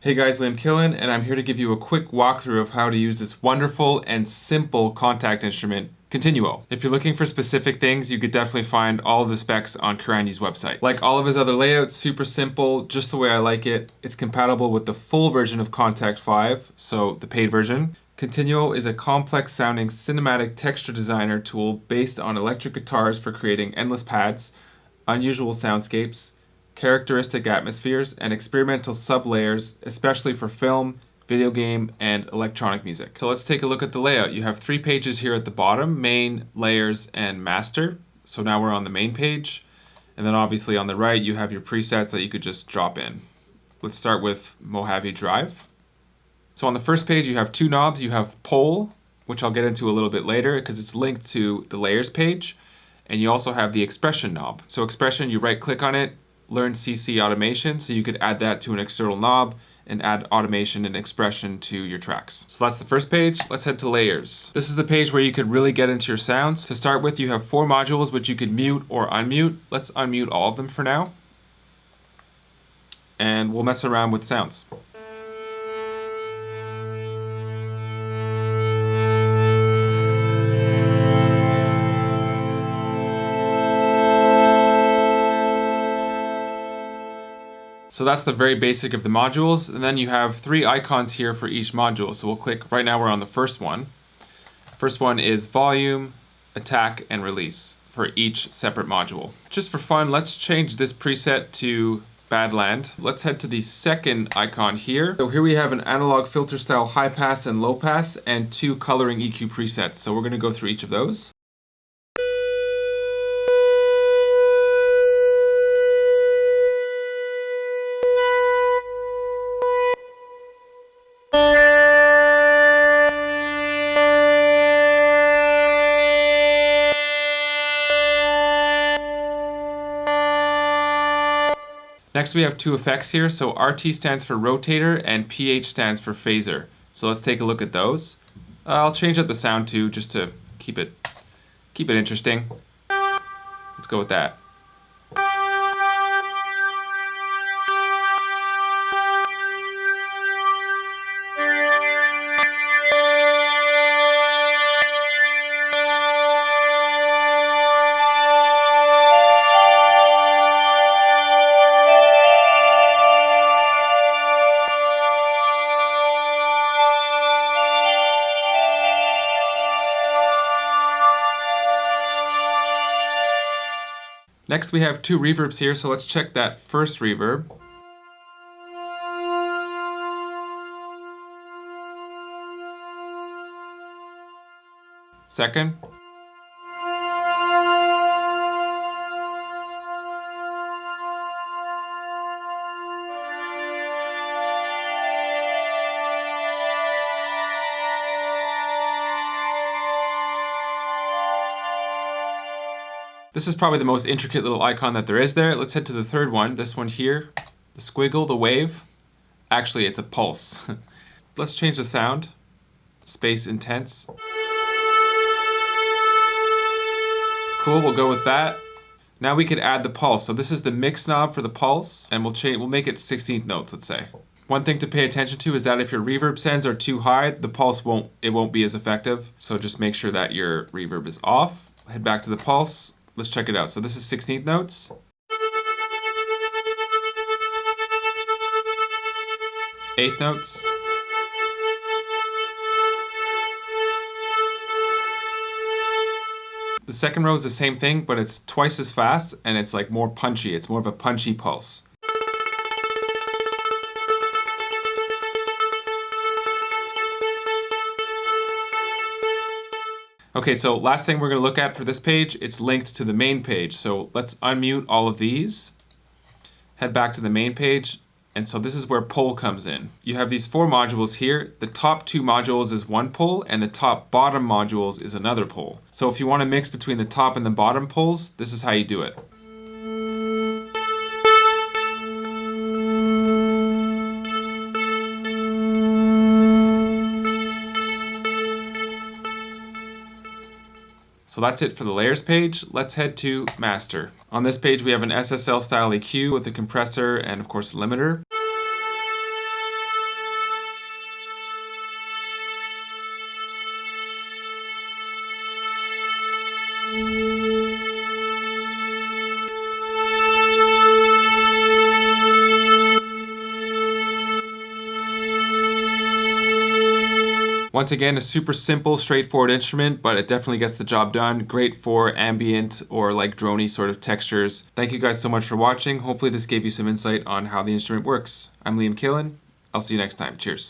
Hey guys, Liam Killen, and I'm here to give you a quick walkthrough of how to use this wonderful and simple contact instrument, Continuo. If you're looking for specific things, you could definitely find all of the specs on Karanyi's website. Like all of his other layouts, super simple, just the way I like it. It's compatible with the full version of Contact 5, so the paid version. Continuo is a complex sounding cinematic texture designer tool based on electric guitars for creating endless pads, unusual soundscapes, characteristic atmospheres, and experimental sublayers, especially for film, video game, and electronic music. So let's take a look at the layout. You have 3 pages here at the bottom, main, layers, and master. So now we're on the main page. And then obviously on the right, you have your presets that you could just drop in. Let's start with Mojave Drive. So on the first page, you have 2 knobs. You have Pole, which I'll get into a little bit later because it's linked to the layers page. And you also have the expression knob. So expression, you right click on it, learn CC automation, so you could add that to an external knob and add automation and expression to your tracks. So that's the first page. Let's head to layers. This is the page where you could really get into your sounds. To start with, you have 4 modules which you could mute or unmute. Let's unmute all of them for now. And we'll mess around with sounds. So that's the very basic of the modules, and then you have 3 icons here for each module. So we'll click, right now we're on the first one. First one is volume, attack, and release for each separate module. Just for fun, let's change this preset to Badland. Let's head to the second icon here. So here we have an analog filter style high pass and low pass and 2 coloring EQ presets. So we're gonna go through each of those. Next we have 2 effects here, so RT stands for rotator and PH stands for phaser. So let's take a look at those. I'll change up the sound too, just to keep it interesting. Let's go with that. Next we have 2 reverbs here, so let's check that first reverb. Second. This is probably the most intricate little icon that there is there. Let's head to the third one, this one here. The squiggle, the wave. Actually, it's a pulse. Let's change the sound. Space intense. Cool, we'll go with that. Now we could add the pulse. So this is the mix knob for the pulse, and we'll make it 16th notes, let's say. One thing to pay attention to is that if your reverb sends are too high, the pulse won't be as effective. So just make sure that your reverb is off. Head back to the pulse. Let's check it out. So this is 16th notes. Eighth notes. The second row is the same thing, but it's twice as fast and it's like more punchy. It's more of a punchy pulse. Okay, so last thing we're going to look at for this page, it's linked to the main page. So let's unmute all of these, head back to the main page, and so this is where pole comes in. You have these 4 modules here. The top 2 modules is one pole, and the top bottom modules is another pole. So if you want to mix between the top and the bottom poles, this is how you do it. So that's it for the layers page. Let's head to master. On this page we have an SSL style EQ with a compressor and of course a limiter. Once again, a super simple, straightforward instrument, but it definitely gets the job done. Great for ambient or like droney sort of textures. Thank you guys so much for watching. Hopefully this gave you some insight on how the instrument works. I'm Liam Killen. I'll see you next time. Cheers.